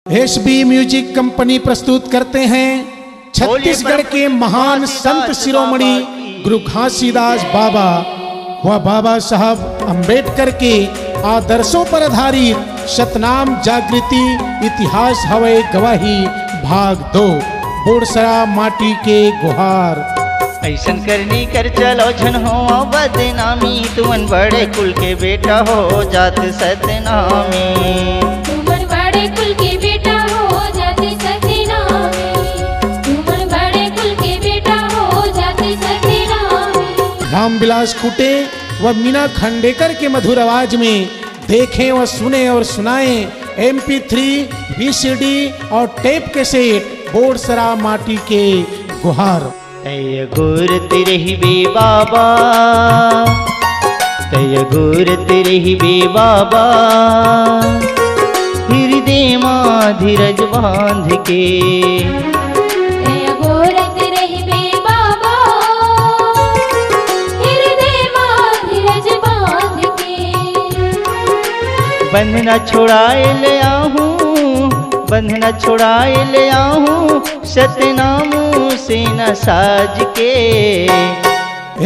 SB music company प्रस्तुत करते हैं छत्तीसगढ़ के महान संत शिरोमणि गुरु घासीदास बाबा व बाबा साहब अंबेडकर के आदर्शों पर आधारित सतनाम जागृति इतिहास हवे गवाही भाग 2 बोरसरा माटी के गुहार। ऐसन करनी कर चलो झन हो बदनामी, तुमन बड़े कुल के बेटा हो जात सतनामी। तुमन बड़े कुल के बेटा हो जाते सतनामी। तुमन बड़े कुल के बेटा हो जाते सतनामी। रामविलास कुटे व मीना खंडेकर के मधुर आवाज में देखें व सुने और सुनाएं MP3 VCD और टेप कैसेट बोरसरा माटी के गुहार। तय गुर तेरे ही बे बाबा, तय गुर तेरे ही बे बाबा, हृदय मां धीरज बांध के। तय गोरत रही बे बाबा, हृदय मां धीरज बांध के। बंधना छुड़ाए ले आहूँ, बंधना छुड़ाए ले आहूँ, सतनामू से न साज के।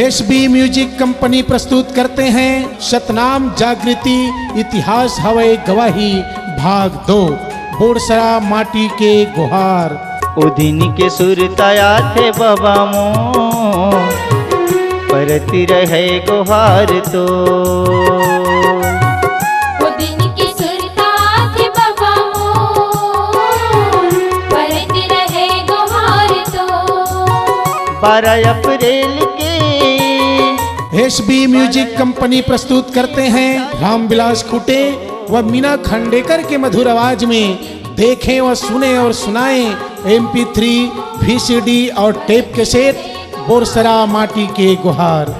एसबी म्यूजिक कंपनी प्रस्तुत करते हैं सतनाम जागृति इतिहास हवे गवाही भाग 2 बोरसरा माटी के गुहार। उदिन के सुरताया थे बाबा मो, परती रहे गुहार तो। वो दिन के सुरता थे बाबा मोर, परती रहे गुहार तो। 12 अप्रैल के एसबी म्यूजिक कंपनी प्रस्तुत करते हैं रामविलास कुटे व मीना खंडेकर के मधुर आवाज में देखें व सुने और सुनाएं MP3 VCD और टेप कैसेट बोरसरा माटी के गुहार।